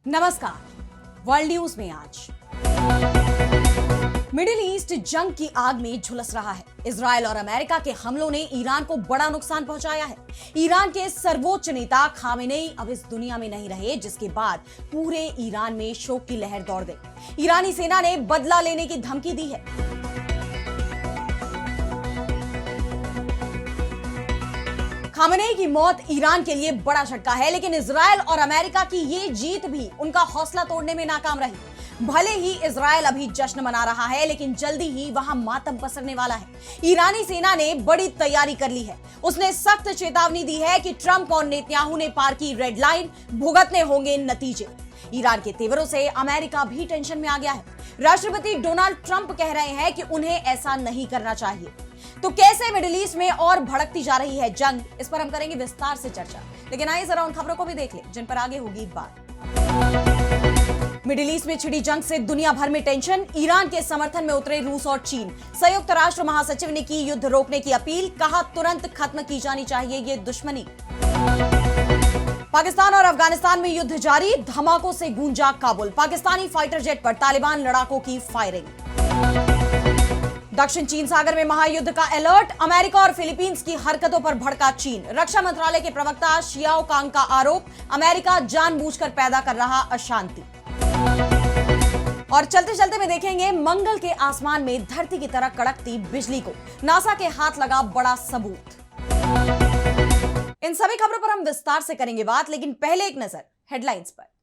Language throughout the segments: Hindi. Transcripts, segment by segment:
नमस्कार। वर्ल्ड न्यूज में आज मिडिल ईस्ट जंग की आग में झुलस रहा है। इजरायल और अमेरिका के हमलों ने ईरान को बड़ा नुकसान पहुंचाया है। ईरान के सर्वोच्च नेता खामेनेई अब इस दुनिया में नहीं रहे, जिसके बाद पूरे ईरान में शोक की लहर दौड़ गई। ईरानी सेना ने बदला लेने की धमकी दी है। खामेनेई की मौत ईरान के लिए बड़ा झटका है, लेकिन इजरायल और अमेरिका की ये जीत भी उनका हौसला तोड़ने में नाकाम रही। भले ही इजरायल अभी जश्न मना रहा है, लेकिन जल्दी ही वहां मातम पसरने वाला है। ईरानी सेना ने बड़ी तैयारी कर ली है। उसने सख्त चेतावनी दी है कि ट्रंप और नेतन्याहू ने पार की रेड लाइन, भुगतने होंगे नतीजे। ईरान के तेवरों से अमेरिका भी टेंशन में आ गया है। राष्ट्रपति डोनाल्ड ट्रंप कह रहे हैं कि उन्हें ऐसा नहीं करना चाहिए। तो कैसे मिडिल ईस्ट में और भड़कती जा रही है जंग, इस पर हम करेंगे विस्तार से चर्चा। लेकिन आइए जरा उन खबरों को भी देख लें जिन पर आगे होगी बात। मिडिल ईस्ट में छिड़ी जंग से दुनिया भर में टेंशन। ईरान के समर्थन में उतरे रूस और चीन। संयुक्त राष्ट्र महासचिव ने की युद्ध रोकने की अपील, कहा तुरंत खत्म की जानी चाहिए ये दुश्मनी। पाकिस्तान और अफगानिस्तान में युद्ध जारी, धमाकों से गूंजा काबुल। पाकिस्तानी फाइटर जेट पर तालिबान लड़ाकों की फायरिंग। दक्षिण चीन सागर में महायुद्ध का अलर्ट, अमेरिका और फिलीपींस की हरकतों पर भड़का चीन। रक्षा मंत्रालय के प्रवक्ता शियाओ कांग का आरोप, अमेरिका जानबूझकर पैदा कर रहा अशांति। और चलते चलते में देखेंगे मंगल के आसमान में धरती की तरह कड़कती बिजली को नासा के हाथ लगा बड़ा सबूत। इन सभी खबरों पर हम विस्तार से करेंगे बात, लेकिन पहले एक नजर हेडलाइंस पर।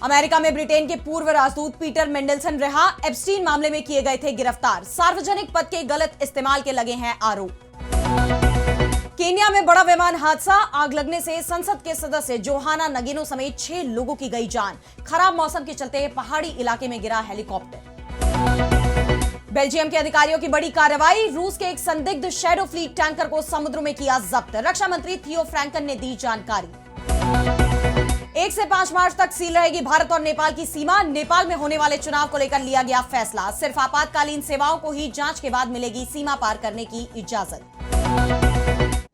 अमेरिका में ब्रिटेन के पूर्व राजदूत पीटर मेंडलसन रिहा, एप्स्टीन मामले में किए गए थे गिरफ्तार। सार्वजनिक पद के गलत इस्तेमाल के लगे हैं आरोप। केन्या में बड़ा विमान हादसा, आग लगने से संसद के सदस्य जोहाना नगीनो समेत 6 लोगों की गई जान। खराब मौसम के चलते पहाड़ी इलाके में गिरा हेलीकॉप्टर। बेल्जियम के अधिकारियों की बड़ी कार्रवाई, रूस के एक संदिग्ध शैडो फ्लीट टैंकर को समुद्र में किया जब्त। रक्षा मंत्री थियो फ्रैंकन ने दी जानकारी। 1 से 5 मार्च तक सील रहेगी भारत और नेपाल की सीमा। नेपाल में होने वाले चुनाव को लेकर लिया गया फैसला। सिर्फ आपातकालीन सेवाओं को ही जांच के बाद मिलेगी सीमा पार करने की इजाजत।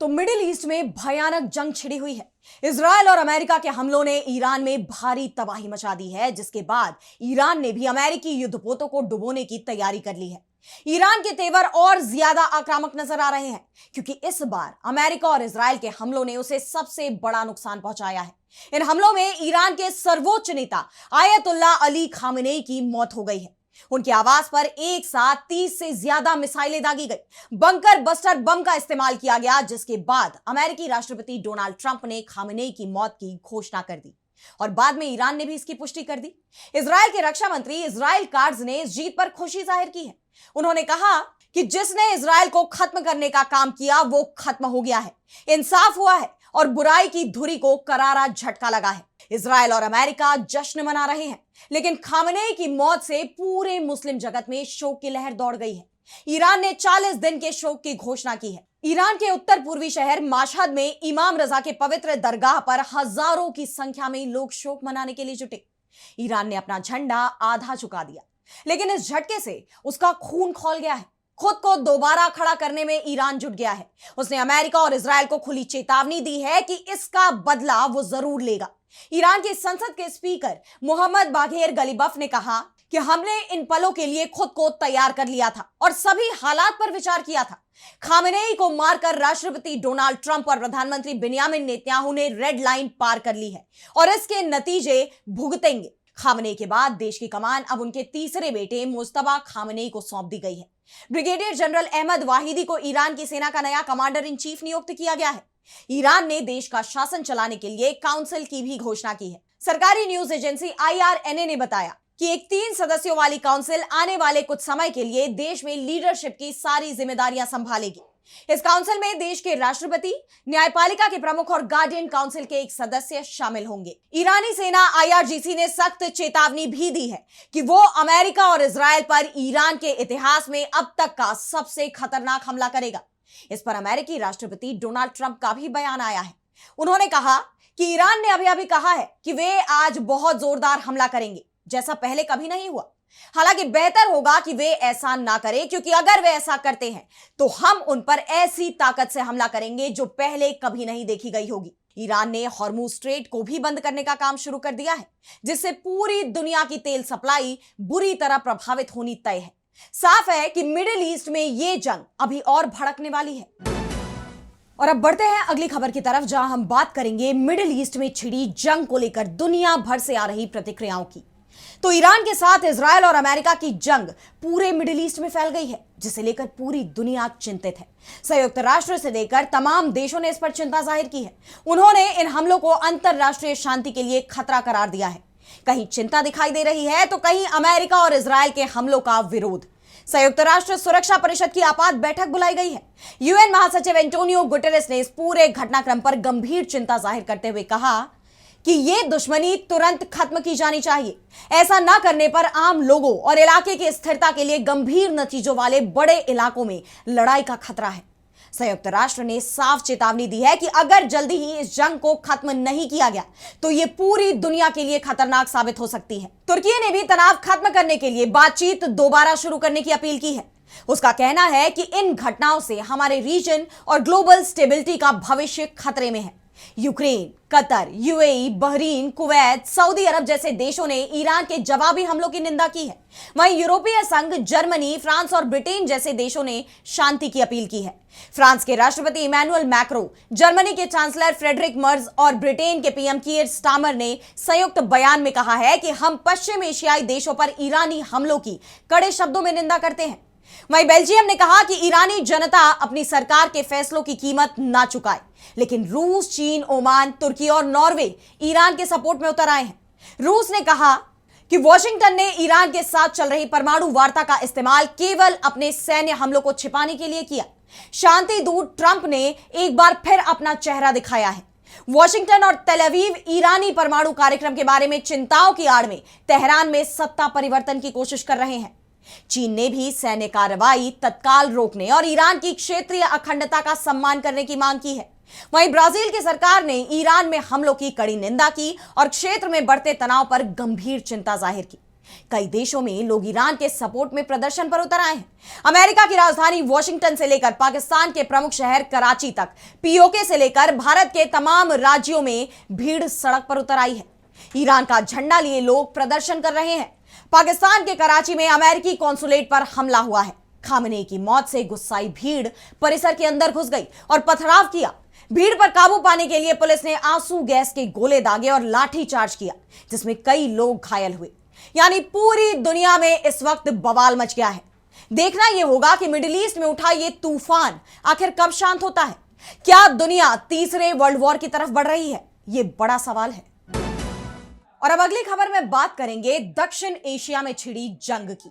तो मिडिल ईस्ट में भयानक जंग छिड़ी हुई है। इजरायल और अमेरिका के हमलों ने ईरान में भारी तबाही मचा दी है, जिसके बाद ईरान ने भी अमेरिकी युद्धपोतों को डुबोने की तैयारी कर ली है। ईरान के तेवर और ज्यादा आक्रामक नजर आ रहे हैं, क्योंकि इस बार अमेरिका और इजरायल के हमलों ने उसे सबसे बड़ा नुकसान पहुंचाया है। इन हमलों में ईरान के सर्वोच्च नेता आयतुल्लाह अली खामेनेई की मौत हो गई है। उनके आवास पर एक साथ 30 से ज्यादा मिसाइलें दागी गई। बंकर बस्टर बम का इस्तेमाल किया गया, जिसके बाद अमेरिकी राष्ट्रपति डोनाल्ड ट्रंप ने खामेनेई की मौत की घोषणा कर दी और बाद में ईरान ने भी इसकी पुष्टि कर दी। इजरायल के रक्षा मंत्री इजराइल काट्ज ने इस जीत पर खुशी जाहिर की है। उन्होंने कहा कि जिसने इजरायल को खत्म करने का काम किया वो खत्म हो गया है, इंसाफ हुआ है और बुराई की धुरी को करारा झटका लगा है। इजरायल और अमेरिका जश्न मना रहे हैं, लेकिन खामेनेई की मौत से पूरे मुस्लिम जगत में शोक की लहर दौड़ गई है। ईरान ने 40 दिन के शोक की घोषणा की है। ईरान के उत्तर पूर्वी शहर माशहद में इमाम रजा के पवित्र दरगाह पर हजारों की संख्या में लोग शोक मनाने के लिए जुटे। ईरान ने अपना झंडा आधा झुका दिया, लेकिन इस झटके से उसका खून खौल गया है। खुद को दोबारा खड़ा करने में ईरान जुट गया है। उसने अमेरिका और इजरायल को खुली चेतावनी दी है कि इसका बदला वो जरूर लेगा। ईरान की संसद के स्पीकर मोहम्मद बाघेर गलीबफ ने कहा कि हमने इन पलों के लिए खुद को तैयार कर लिया था और सभी हालात पर विचार किया था। खामेनेई को मारकर राष्ट्रपति डोनाल्ड ट्रंप और प्रधानमंत्री बेंजामिन नेतन्याहू ने रेड लाइन पार कर ली है और इसके नतीजे भुगतेंगे। खामेनेई के बाद देश की कमान अब उनके तीसरे बेटे मुस्तफा खामेनेई को सौंप दी गई है। ब्रिगेडियर जनरल अहमद वाहिदी को ईरान की सेना का नया कमांडर इन चीफ नियुक्त किया गया है। ईरान ने देश का शासन चलाने के लिए काउंसिल की भी घोषणा की है। सरकारी न्यूज एजेंसी IRNA ने बताया कि एक 3 सदस्यों वाली काउंसिल आने वाले कुछ समय के लिए देश में लीडरशिप की सारी जिम्मेदारियां संभालेगी। इस काउंसिल में देश के राष्ट्रपति, न्यायपालिका के प्रमुख और गार्डियन काउंसिल के एक सदस्य शामिल होंगे। ईरानी सेना IRGC ने सख्त चेतावनी भी दी है कि वो अमेरिका और इजरायल पर ईरान के इतिहास में अब तक का सबसे खतरनाक हमला करेगा। इस पर अमेरिकी राष्ट्रपति डोनाल्ड ट्रंप का भी बयान आया है। उन्होंने कहा कि ईरान ने अभी कहा है कि वे आज बहुत जोरदार हमला करेंगे, जैसा पहले कभी नहीं हुआ। हालांकि बेहतर होगा कि वे ऐसा ना करें, क्योंकि अगर वे ऐसा करते हैं तो हम उन पर ऐसी ताकत से हमला करेंगे जो पहले कभी नहीं देखी गई होगी। ईरान ने हॉर्मुज स्ट्रेट को भी बंद करने का काम शुरू कर दिया है, जिससे पूरी दुनिया की तेल सप्लाई बुरी तरह प्रभावित होनी तय है। साफ है कि मिडिल ईस्ट में यह जंग अभी और भड़कने वाली है। और अब बढ़ते हैं अगली खबर की तरफ, जहां हम बात करेंगे मिडिल ईस्ट में छिड़ी जंग को लेकर दुनिया भर से आ रही प्रतिक्रियाओं की। तो ईरान के साथ इजराइल और अमेरिका की जंग पूरे मिडिल ईस्ट में फैल गई है, जिसे लेकर पूरी दुनिया चिंतित है। संयुक्त राष्ट्र से लेकर तमाम देशों ने इस पर चिंता जाहिर की है। उन्होंने इन हमलों को अंतरराष्ट्रीय शांति के लिए खतरा करार दिया है। कहीं चिंता दिखाई दे रही है तो कहीं अमेरिका और इजराइल के हमलों का विरोध। संयुक्त राष्ट्र सुरक्षा परिषद की आपात बैठक बुलाई गई है। यूएन महासचिव एंटोनियो गुटेरेस ने इस पूरे घटनाक्रम पर गंभीर चिंता जाहिर करते हुए कहा कि यह दुश्मनी तुरंत खत्म की जानी चाहिए। ऐसा न करने पर आम लोगों और इलाके की स्थिरता के लिए गंभीर नतीजों वाले बड़े इलाकों में लड़ाई का खतरा है। संयुक्त राष्ट्र ने साफ चेतावनी दी है कि अगर जल्दी ही इस जंग को खत्म नहीं किया गया तो यह पूरी दुनिया के लिए खतरनाक साबित हो सकती है। तुर्की ने भी तनाव खत्म करने के लिए बातचीत दोबारा शुरू करने की अपील की है। उसका कहना है कि इन घटनाओं से हमारे रीजन और ग्लोबल स्टेबिलिटी का भविष्य खतरे में है। Ukraine, Qatar, UAE, Bahrain, Kuwait, Saudi Arab जैसे देशों ने ईरान के जवाबी हमलों की निंदा की है। वहीं यूरोपीय संघ, जर्मनी, फ्रांस और ब्रिटेन जैसे देशों ने शांति की अपील की है। फ्रांस के राष्ट्रपति इमैनुअल मैक्रो, जर्मनी के चांसलर फ्रेडरिक मर्ज और ब्रिटेन के पीएम कीयर स्टामर ने संयुक्त बयान में कहा है कि हम पश्चिम एशियाई देशों पर ईरानी हमलों की कड़े शब्दों में निंदा करते हैं। वहीं बेल्जियम ने कहा कि ईरानी जनता अपनी सरकार के फैसलों की कीमत ना चुकाए, लेकिन रूस, चीन, ओमान, तुर्की और नॉर्वे ईरान के सपोर्ट में उतर आए हैं। रूस ने कहा कि वॉशिंगटन ने ईरान के साथ चल रही परमाणु वार्ता का इस्तेमाल केवल अपने सैन्य हमलों को छिपाने के लिए किया। शांति दूत ट्रंप ने एक बार फिर अपना चेहरा दिखाया है। वॉशिंगटन और तेल अवीव ईरानी परमाणु कार्यक्रम के बारे में चिंताओं की आड़ में तेहरान में सत्ता परिवर्तन की कोशिश कर रहे हैं। चीन ने भी सैन्य कार्रवाई तत्काल रोकने और ईरान की क्षेत्रीय अखंडता का सम्मान करने की मांग की है। वहीं ब्राजील की सरकार ने ईरान में हमलों की कड़ी निंदा की और क्षेत्र में बढ़ते तनाव पर गंभीर चिंता जाहिर की। कई देशों में लोग ईरान के सपोर्ट में प्रदर्शन पर उतर आए हैं। अमेरिका की राजधानी वॉशिंगटन से लेकर पाकिस्तान के प्रमुख शहर कराची तक, पीओके से लेकर भारत के तमाम राज्यों में भीड़ सड़क पर उतर आई है। ईरान का झंडा लिए लोग प्रदर्शन कर रहे हैं। पाकिस्तान के कराची में अमेरिकी कॉन्सुलेट पर हमला हुआ है। खामनेई की मौत से गुस्साई भीड़ परिसर के अंदर घुस गई और पथराव किया। भीड़ पर काबू पाने के लिए पुलिस ने आंसू गैस के गोले दागे और लाठी चार्ज किया, जिसमें कई लोग घायल हुए। यानी पूरी दुनिया में इस वक्त बवाल मच गया है। देखना यह होगा कि मिडिल ईस्ट में उठा यह तूफान आखिर कब शांत होता है। क्या दुनिया तीसरे वर्ल्ड वॉर की तरफ बढ़ रही है? यह बड़ा सवाल है। और अब अगली खबर में बात करेंगे दक्षिण एशिया में छिड़ी जंग की।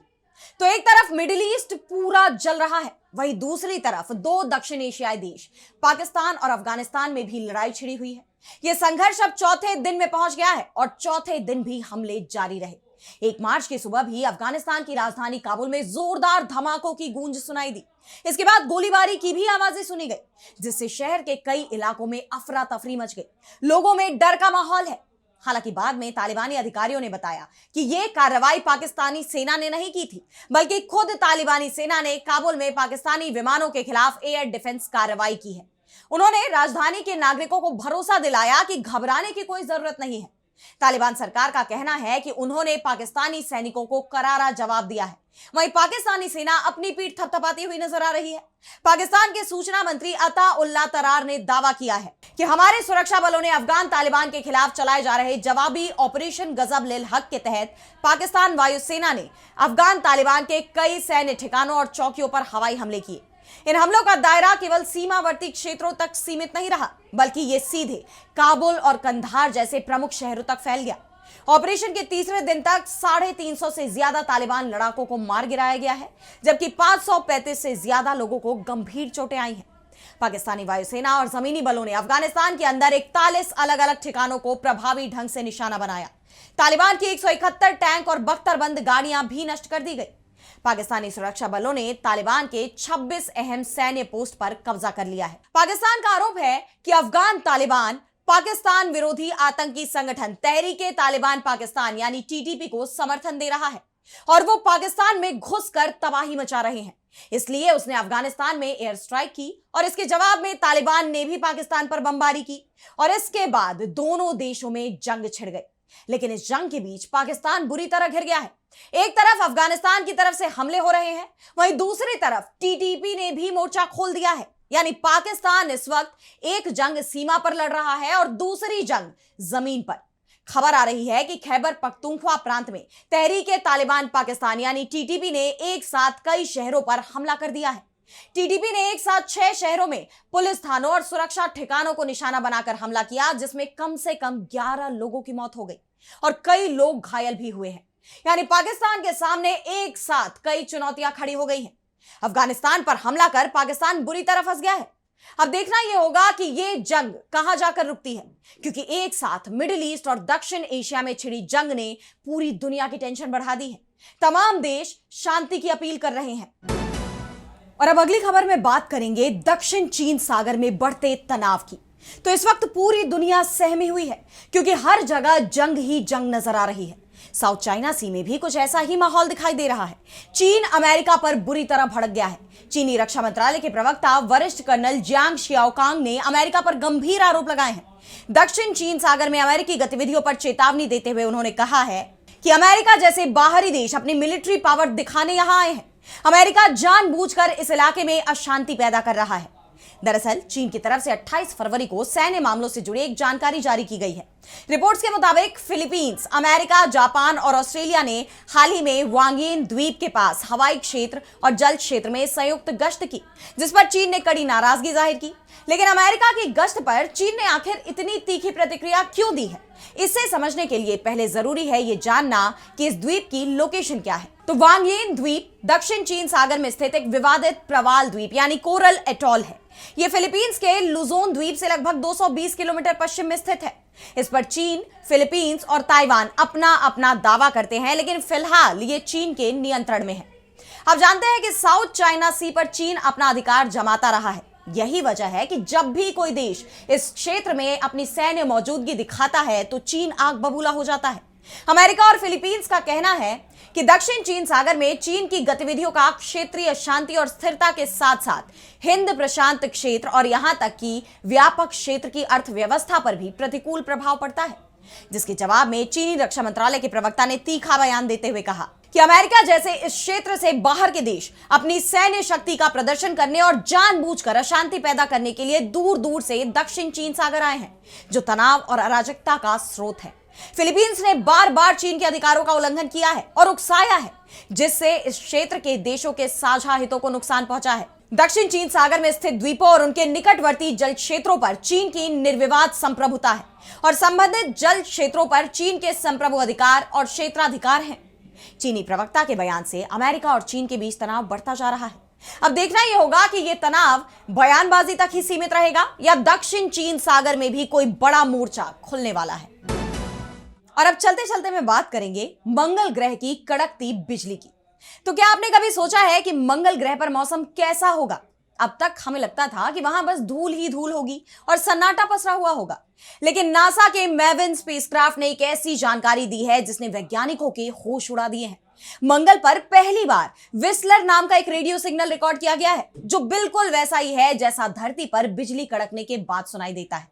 तो एक तरफ मिडिल ईस्ट पूरा जल रहा है, वहीं दूसरी तरफ दो दक्षिण एशियाई देश पाकिस्तान और अफगानिस्तान में भी लड़ाई छिड़ी हुई है। यह संघर्ष अब चौथे दिन में पहुंच गया है और चौथे दिन भी हमले जारी रहे। 1 मार्च की सुबह भी अफगानिस्तान की राजधानी काबुल में जोरदार धमाकों की गूंज सुनाई दी। इसके बाद गोलीबारी की भी आवाजें सुनी गई, जिससे शहर के कई इलाकों में अफरा तफरी मच गई। लोगों में डर का माहौल है। हालांकि बाद में तालिबानी अधिकारियों ने बताया कि यह कार्रवाई पाकिस्तानी सेना ने नहीं की थी, बल्कि खुद तालिबानी सेना ने काबुल में पाकिस्तानी विमानों के खिलाफ एयर डिफेंस कार्रवाई की है। उन्होंने राजधानी के नागरिकों को भरोसा दिलाया कि घबराने की कोई जरूरत नहीं है। तालिबान सरकार का कहना है कि उन्होंने पाकिस्तानी सैनिकों को करारा जवाब दिया है। वहीं पाकिस्तानी सेना अपनी पीठ थपथपाती हुई नजर आ रही है। पाकिस्तान के सूचना मंत्री अता उल्ला तरार ने दावा किया है कि हमारे सुरक्षा बलों ने अफगान तालिबान के खिलाफ चलाए जा रहे जवाबी ऑपरेशन गजब लिल हक के तहत पाकिस्तान वायुसेना ने अफगान तालिबान के कई सैन्य ठिकानों और चौकियों पर हवाई हमले किए। इन हमलों का दायरा केवल सीमावर्ती क्षेत्रों तक सीमित नहीं रहा, बल्कि ये सीधे काबुल और कंधार जैसे प्रमुख शहरों तक फैल गया। ऑपरेशन के तीसरे दिन तक 350 से ज्यादा तालिबान लड़ाकों को मार गिराया गया है, जबकि 535 से ज्यादा लोगों को गंभीर चोटें आई हैं। पाकिस्तानी वायुसेना और जमीनी बलों ने अफगानिस्तान के अंदर 41 अलग अलग ठिकानों को प्रभावी ढंग से निशाना बनाया। तालिबान की 171 टैंक और बख्तरबंद गाड़ियां भी नष्ट कर दी गई। पाकिस्तानी सुरक्षा बलों ने तालिबान के 26 अहम सैन्य पोस्ट पर कब्जा कर लिया है। पाकिस्तान का आरोप है कि अफगान तालिबान पाकिस्तान विरोधी आतंकी संगठन तहरीके तालिबान पाकिस्तान यानी टीटीपी को समर्थन दे रहा है और वो पाकिस्तान में घुसकर तबाही मचा रहे हैं। इसलिए उसने अफगानिस्तान में एयर स्ट्राइक की और इसके जवाब में तालिबान ने भी पाकिस्तान पर बमबारी की और इसके बाद दोनों देशों में जंग छिड़ गई। लेकिन इस जंग के बीच पाकिस्तान बुरी तरह घिर गया है। एक तरफ अफगानिस्तान की तरफ से हमले हो रहे हैं, वहीं दूसरी तरफ टीटीपी ने भी मोर्चा खोल दिया है। यानी पाकिस्तान इस वक्त एक जंग सीमा पर लड़ रहा है और दूसरी जंग जमीन पर। खबर आ रही है कि खैबर पख्तूनख्वा प्रांत में तहरीके तालिबान पाकिस्तान यानी टीटीपी ने एक साथ कई शहरों पर हमला कर दिया है। टीटीपी ने एक साथ 6 शहरों में पुलिस थानों और सुरक्षा ठिकानों को निशाना बनाकर हमला किया, जिसमें कम से कम 11 लोगों की मौत हो गई और कई लोग घायल भी हुए हैं। यानी पाकिस्तान के सामने एक साथ कई चुनौतियां खड़ी हो गई हैं। अफगानिस्तान पर हमला कर पाकिस्तान बुरी तरह फंस गया है। अब देखना यह होगा कि यह जंग कहां जाकर रुकती है, क्योंकि एक साथ मिडिल ईस्ट और दक्षिण एशिया में छिड़ी जंग ने पूरी दुनिया की टेंशन बढ़ा दी है। तमाम देश शांति की अपील कर रहे हैं। और अब अगली खबर में बात करेंगे दक्षिण चीन सागर में बढ़ते तनाव की। तो इस वक्त पूरी दुनिया सहमी हुई है, क्योंकि हर जगह जंग ही जंग नजर आ रही है। साउथ चाइना सी में भी कुछ ऐसा ही माहौल दिखाई दे रहा है। चीन अमेरिका पर बुरी तरह भड़क गया है। चीनी रक्षा मंत्रालय के प्रवक्ता वरिष्ठ कर्नल जियांग शियाओकांग ने अमेरिका पर गंभीर आरोप लगाए हैं। दक्षिण चीन सागर में अमेरिकी गतिविधियों पर चेतावनी देते हुए उन्होंने कहा है कि अमेरिका जैसे बाहरी देश अपनी मिलिट्री पावर दिखाने यहां आए हैं। अमेरिका जानबूझकर इस इलाके में अशांति पैदा कर रहा है। दरअसल चीन की तरफ से 28 फरवरी को सैन्य मामलों से जुड़ी एक जानकारी जारी की गई है। रिपोर्ट्स के मुताबिक फिलीपींस, अमेरिका, जापान और ऑस्ट्रेलिया ने हाल ही में वांगियन द्वीप के पास हवाई क्षेत्र और जल क्षेत्र में संयुक्त गश्त की, जिस पर चीन ने कड़ी नाराजगी जाहिर की। लेकिन अमेरिका की गश्त पर चीन ने आखिर इतनी तीखी प्रतिक्रिया क्यों दी है, इसे समझने के लिए पहले जरूरी है यह जानना कि इस द्वीप की लोकेशन क्या है। तो वांगियन द्वीप दक्षिण चीन सागर में स्थित एक विवादित प्रवाल द्वीप यानी कोरल एटॉल है। यह फिलीपींस के लुजोन द्वीप से लगभग 220 किलोमीटर पश्चिम में स्थित है। इस पर चीन, फिलीपींस और ताइवान अपना अपना दावा करते हैं, लेकिन फिलहाल ये चीन के नियंत्रण में है। अब जानते हैं कि साउथ चाइना सी पर चीन अपना अधिकार जमाता रहा है। यही वजह है कि जब भी कोई देश इस क्षेत्र में अपनी सैन्य मौजूदगी दिखाता है तो चीन आग बबूला हो जाता है। अमेरिका और फिलीपींस का कहना है कि दक्षिण चीन सागर में चीन की गतिविधियों का क्षेत्रीय शांति और स्थिरता के साथ साथ हिंद प्रशांत क्षेत्र और यहां तक कि व्यापक क्षेत्र की अर्थव्यवस्था पर भी प्रतिकूल प्रभाव पड़ता है। जिसके जवाब में चीनी रक्षा मंत्रालय के प्रवक्ता ने तीखा बयान देते हुए कहा कि अमेरिका जैसे इस क्षेत्र से बाहर के देश अपनी सैन्य शक्ति का प्रदर्शन करने और जानबूझकर अशांति पैदा करने के लिए दूर दूर से दक्षिण चीन सागर आए हैं, जो तनाव और अराजकता का स्रोत है। फिलीपींस ने बार बार चीन के अधिकारों का उल्लंघन किया है और उकसाया है, जिससे इस क्षेत्र के देशों के साझा हितों को नुकसान पहुंचा है। दक्षिण चीन सागर में स्थित द्वीपों और उनके निकटवर्ती जल क्षेत्रों पर चीन की निर्विवाद संप्रभुता है और संबंधित जल क्षेत्रों पर चीन के संप्रभु अधिकार और क्षेत्राधिकार हैं। चीनी प्रवक्ता के बयान से अमेरिका और चीन के बीच तनाव बढ़ता जा रहा है। अब देखना यह होगा कि यह तनाव बयानबाजी तक ही सीमित रहेगा या दक्षिण चीन सागर में भी कोई बड़ा मोर्चा खुलने वाला है। और अब चलते चलते में बात करेंगे मंगल ग्रह की कड़कती बिजली की। तो क्या आपने कभी सोचा है कि मंगल ग्रह पर मौसम कैसा होगा? अब तक हमें लगता था कि वहां बस धूल ही धूल होगी और सन्नाटा पसरा हुआ होगा, लेकिन नासा के मैविन स्पेसक्राफ्ट ने एक ऐसी जानकारी दी है जिसने वैज्ञानिकों के होश उड़ा दिए हैं। मंगल पर पहली बार विस्लर नाम का एक रेडियो सिग्नल रिकॉर्ड किया गया है, जो बिल्कुल वैसा ही है जैसा धरती पर बिजली कड़कने के बाद सुनाई देता है।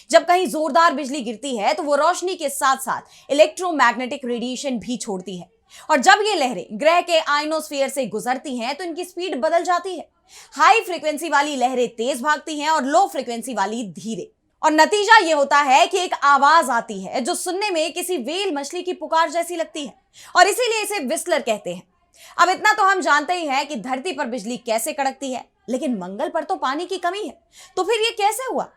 जब कहीं जोरदार बिजली गिरती है तो वो रोशनी के साथ साथ इलेक्ट्रोमैग्नेटिक रेडिएशन भी छोड़ती है, और जब ये लहरें ग्रह के आयनोस्फीयर से गुजरती हैं तो इनकी स्पीड बदल जाती है। हाई फ्रीक्वेंसी वाली लहरें तेज भागती हैं और लो फ्रीक्वेंसी वाली धीरे, और नतीजा ये होता है कि एक आवाज आती है जो सुनने में किसी व्हेल मछली की पुकार जैसी लगती है, और इसीलिए इसे विस्लर कहते हैं। अब इतना तो हम जानते ही हैं कि धरती पर बिजली कैसे कड़कती है, लेकिन मंगल पर तो पानी की कमी है, तो फिर ये कैसे हुआ?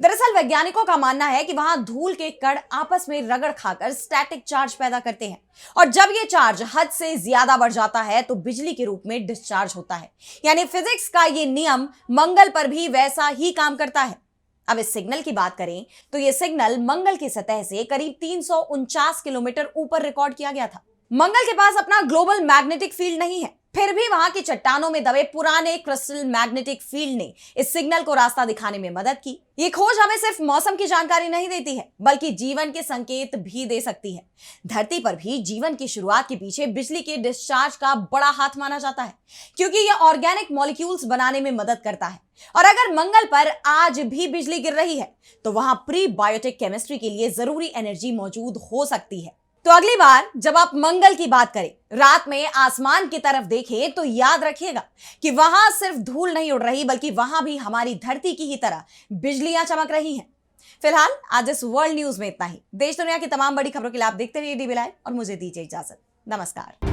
दरअसल वैज्ञानिकों का मानना है कि वहां धूल के कण आपस में रगड़ खाकर स्टैटिक चार्ज पैदा करते हैं, और जब ये चार्ज हद से ज्यादा बढ़ जाता है तो बिजली के रूप में डिस्चार्ज होता है। यानी फिजिक्स का ये नियम मंगल पर भी वैसा ही काम करता है। अब इस सिग्नल की बात करें तो यह सिग्नल मंगल की सतह से करीब 349 किलोमीटर ऊपर रिकॉर्ड किया गया था। मंगल के पास अपना ग्लोबल मैग्नेटिक फील्ड नहीं है, फिर भी वहां की चट्टानों में दबे पुराने क्रिस्टल मैग्नेटिक फील्ड ने इस सिग्नल को रास्ता दिखाने में मदद की। ये खोज हमें सिर्फ मौसम की जानकारी नहीं देती है, बल्कि जीवन के संकेत भी दे सकती है। धरती पर भी जीवन की शुरुआत के पीछे बिजली के डिस्चार्ज का बड़ा हाथ माना जाता है, क्योंकि यह ऑर्गेनिक मॉलिक्यूल्स बनाने में मदद करता है। और अगर मंगल पर आज भी बिजली गिर रही है, तो वहां प्री बायोटिक केमिस्ट्री के लिए जरूरी एनर्जी मौजूद हो सकती है। तो अगली बार जब आप मंगल की बात करें, रात में आसमान की तरफ देखें, तो याद रखिएगा कि वहां सिर्फ धूल नहीं उड़ रही, बल्कि वहां भी हमारी धरती की ही तरह बिजलियां चमक रही हैं। फिलहाल आज इस वर्ल्ड न्यूज में इतना ही। देश दुनिया की तमाम बड़ी खबरों के लिए आप देखते रहिए डीबी लाइव और मुझे दीजिए इजाजत। नमस्कार।